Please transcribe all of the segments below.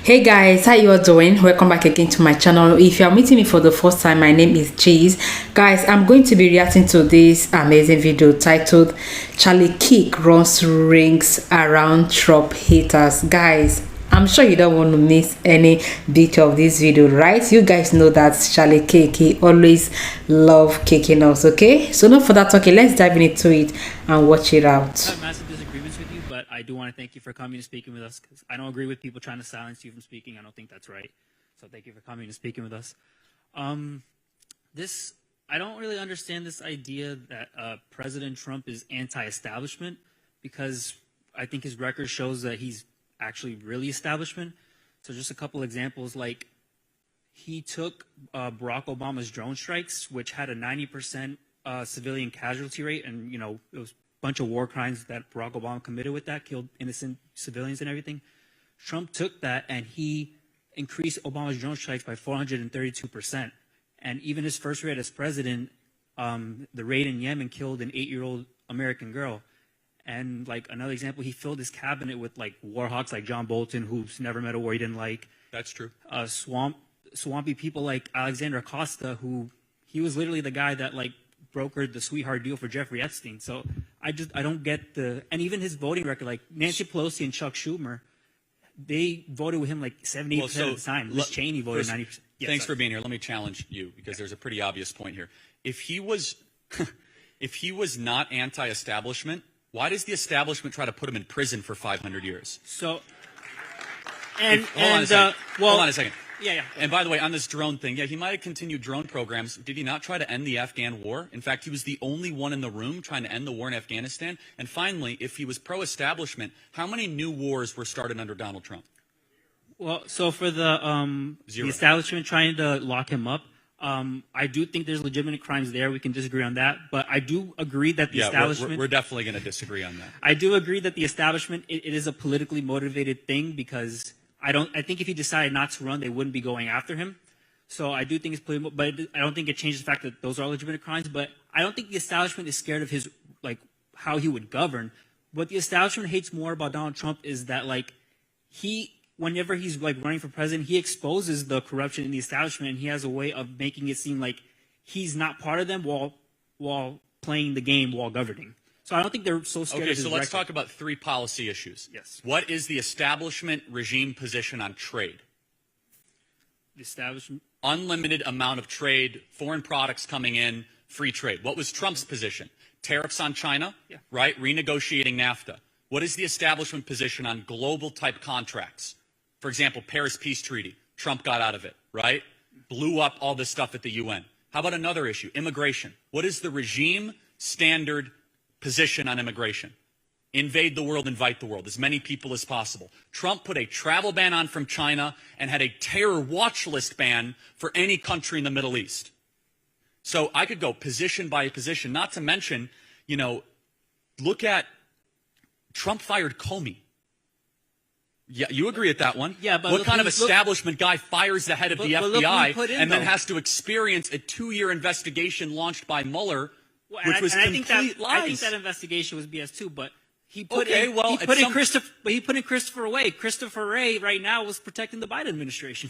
Hey guys, how you all doing? Welcome back again to my channel. If you are meeting me for the first time, my name is Cheese. Guys, I'm going to be reacting to this amazing video titled Charlie Kirk runs rings around Trump haters. Guys, I'm sure you don't want to miss any bit of this video, right? You guys know that Charlie Kirk, he always love kicking us, okay? So no further talking, let's dive into it and watch it out. I have massive disagreements with you, but I do want to thank you for coming and speaking with us, because I don't agree with people trying to silence you from speaking. I don't think that's right. So thank you for coming and speaking with us. I don't really understand this idea that President Trump is anti-establishment, because I think his record shows that he's actually really establishment. So just a couple examples, like he took Barack Obama's drone strikes, which had a 90% civilian casualty rate, and it was a bunch of war crimes that Barack Obama committed with that, killed innocent civilians and everything. Trump took that and he increased Obama's drone strikes by 432%. And even his first raid as president, the raid in Yemen killed an 8-year-old American girl. And like another example, he filled his cabinet with like war hawks like John Bolton, who's never met a war he didn't like. That's true. Swampy people like Alexander Acosta, who he was literally the guy that like brokered the sweetheart deal for Jeffrey Epstein. So I don't get and even his voting record, like Nancy Pelosi and Chuck Schumer, they voted with him like 78% of the time. Liz Cheney voted 90%. Yeah, thanks for being here. Let me challenge you, because there's a pretty obvious point here. If he was, if he was not anti-establishment, why does the establishment try to put him in prison for 500 years? So, hold on a second. Yeah. And by the way, on this drone thing, yeah, he might have continued drone programs. Did he not try to end the Afghan war? In fact, he was the only one in the room trying to end the war in Afghanistan. And finally, if he was pro-establishment, how many new wars were started under Donald Trump? Well, so for the establishment trying to lock him up, I do think there's legitimate crimes there. We can disagree on that, but I do agree that the establishment. We're definitely going to disagree on that. I do agree that the establishment it is a politically motivated thing, because I think if he decided not to run, they wouldn't be going after him. So I do think it's political, but I don't think it changes the fact that those are legitimate crimes. But I don't think the establishment is scared of his how he would govern. What the establishment hates more about Donald Trump is that whenever he's running for president, he exposes the corruption in the establishment, and he has a way of making it seem like he's not part of them while playing the game while governing. So I don't think they're so scared of his so let's record. talk about 3 policy issues. Yes. What is the establishment regime position on trade? The establishment. Unlimited amount of trade, foreign products coming in, free trade. What was Trump's position? Tariffs on China, right? Renegotiating NAFTA. What is the establishment position on global type contracts? For example, Paris Peace Treaty. Trump got out of it, right? Blew up all this stuff at the UN. How about another issue? Immigration. What is the regime standard position on immigration? Invade the world, invite the world, as many people as possible. Trump put a travel ban on from China and had a terror watch list ban for any country in the Middle East. So I could go position by position, not to mention, look at Trump fired Comey. Yeah, you agree with that one. Yeah, but what kind of establishment guy fires the head of the FBI and then has to experience a 2-year investigation launched by Mueller, which was complete lies? I think that investigation was BS too, but he put in Christopher Wray. Christopher Wray right now was protecting the Biden administration.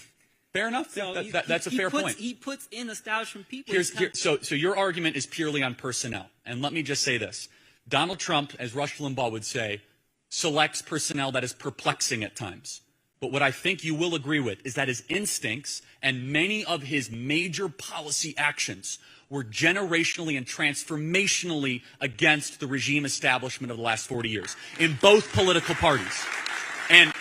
Fair enough. So that's a fair point. He puts in establishment people. So your argument is purely on personnel. And let me just say this. Donald Trump, as Rush Limbaugh would say, selects personnel that is perplexing at times. But what I think you will agree with is that his instincts and many of his major policy actions were generationally and transformationally against the regime establishment of the last 40 years in both political parties. And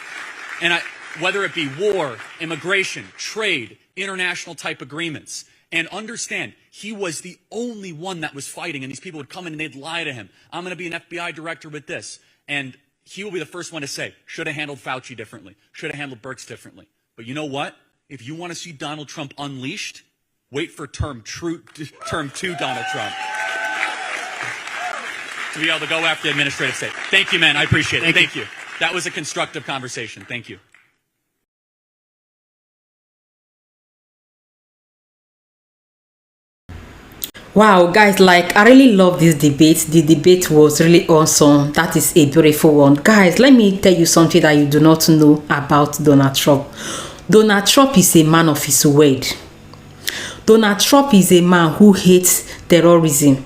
whether it be war, immigration, trade, international type agreements. And understand, he was the only one that was fighting, and these people would come in and they'd lie to him. I'm going to be an FBI director with this. And he will be the first one to say, should have handled Fauci differently, should have handled Birx differently. But you know what? If you want to see Donald Trump unleashed, wait for term 2 Donald Trump to be able to go after the administrative state. Thank you, man. I appreciate it. Thank you. That was a constructive conversation. Thank you. Wow, guys, like I really love this debate. The debate was really awesome. That is a beautiful one. Guys, let me tell you something that you do not know about Donald Trump. Donald Trump is a man of his word. Donald Trump is a man who hates terrorism.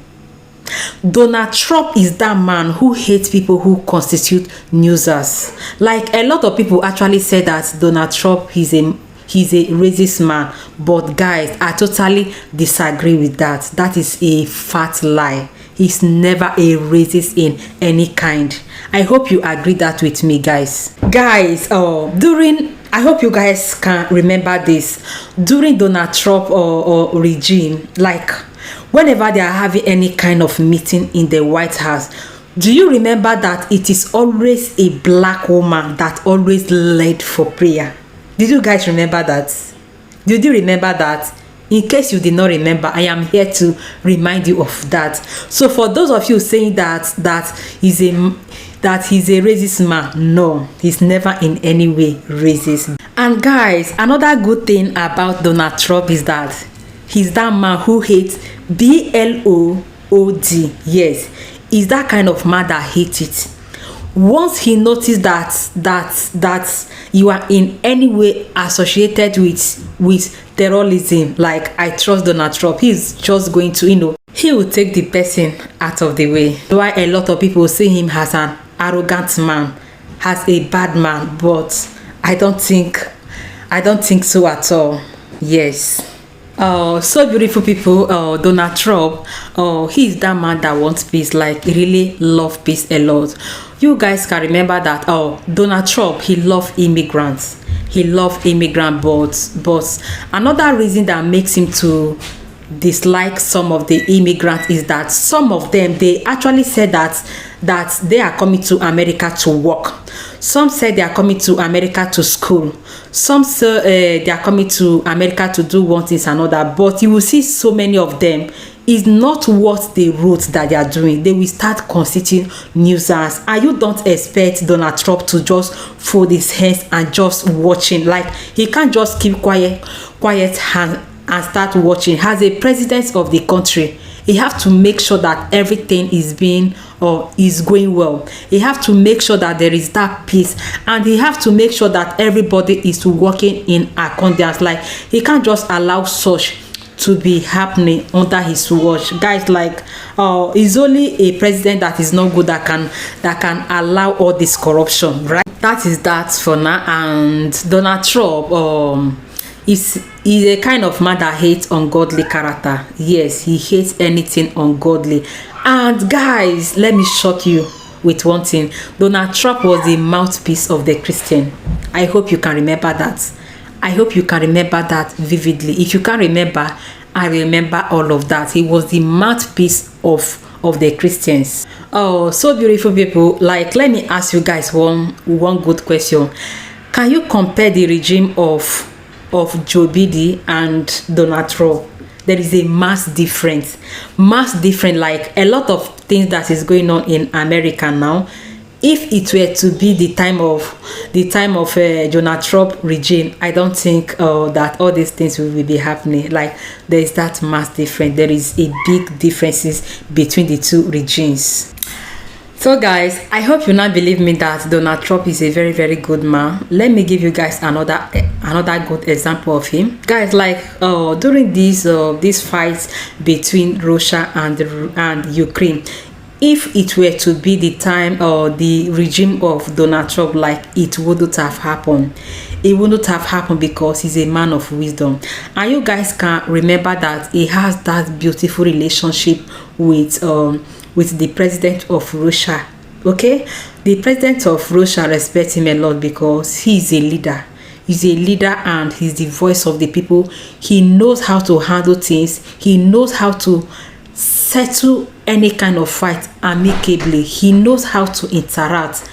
Donald Trump is that man who hates people who constitute newsers. Like a lot of people actually say that Donald Trump he's a racist man, but guys, I totally disagree with that. That is a fat lie. He's never a racist in any kind. I hope you agree that with me, guys. Guys, I hope you guys can remember this. During Donald Trump or regime, like whenever they are having any kind of meeting in the White House, do you remember that it is always a black woman that always led for prayer? Did you guys remember that? Did you remember that? In case you did not remember, I am here to remind you of that. So for those of you saying that he's a racist man, no, he's never in any way racist. And guys, another good thing about Donald Trump is that he's that man who hates blood. Yes, he's that kind of man that hates it. Once he noticed that you are in any way associated with terrorism, like I trust Donald Trump, he's just going to, he will take the person out of the way. Why a lot of people see him as an arrogant man, as a bad man, but I don't think so at all. Yes. So beautiful people, Donald Trump, he's that man that wants peace, like he really loves peace a lot. You guys can remember that Donald Trump, he loves immigrants. He loves immigrants, but another reason that makes him to dislike some of the immigrants is that some of them, they actually said that they are coming to America to work. Some said they are coming to America to school. Some say they are coming to America to do one thing and another. But you will see so many of them is not what they wrote that they are doing. They will start constituting nuisance, and you don't expect Donald Trump to just fold his hands and just watching. Like he can't just keep quiet and start watching. As a president of the country, he have to make sure that everything is being is going well. He have to make sure that there is that peace, and he have to make sure that everybody is working in accordance. Like he can't just allow such to be happening under his watch. Guys, like it's only a president that is not good that can allow all this corruption, right? That is that for now. And Donald Trump is a kind of man that hates ungodly character. Yes, he hates anything ungodly. And guys, let me shock you with one thing. Donald Trump was the mouthpiece of the Christian. I hope you can remember that. I hope you can remember that vividly. If you can't remember, I remember all of that. He was the mouthpiece of the Christians. Oh, so beautiful people. Like, let me ask you guys one good question. Can you compare the regime of Joe Biden and Donald Trump? There is a mass difference. Like a lot of things that is going on in America now. If it were to be the time of Donald Trump regime, I don't think that all these things will be happening. Like there is that mass difference. There is a big differences between the two regimes. So guys, I hope you now believe me that Donald Trump is a very, very good man. Let me give you guys another good example of him. Guys, like during these fights between Russia and Ukraine, if it were to be the time or the regime of Donald Trump, like it wouldn't have happened. It wouldn't have happened because he's a man of wisdom. And you guys can remember that he has that beautiful relationship with the president of Russia. Okay, the president of Russia respects him a lot because he's a leader. He's a leader and he's the voice of the people. He knows how to handle things. He knows how to settle any kind of fight amicably. He knows how to interact,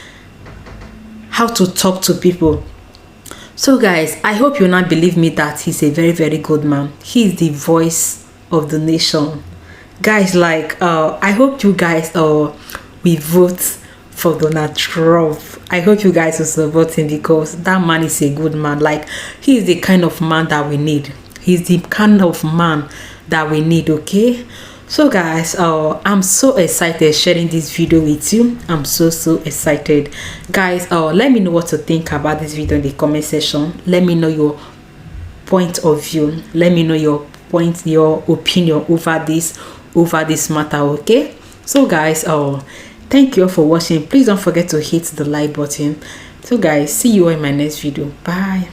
how to talk to people. So guys, I hope you now believe me that he's a very, very good man. He is the voice of the nation. Guys, like I hope you guys will vote for Donald Trump. I hope you guys will support him because that man is a good man. Like he is the kind of man that we need. He's the kind of man that we need. Okay, So guys, I'm so excited sharing this video with you. I'm so excited, guys. Let me know what to think about this video in the comment section. Let me know your point of view. Let me know your opinion over this matter. Okay, so guys, thank you all for watching. Please don't forget to hit the like button. So guys, see you all in my next video. Bye.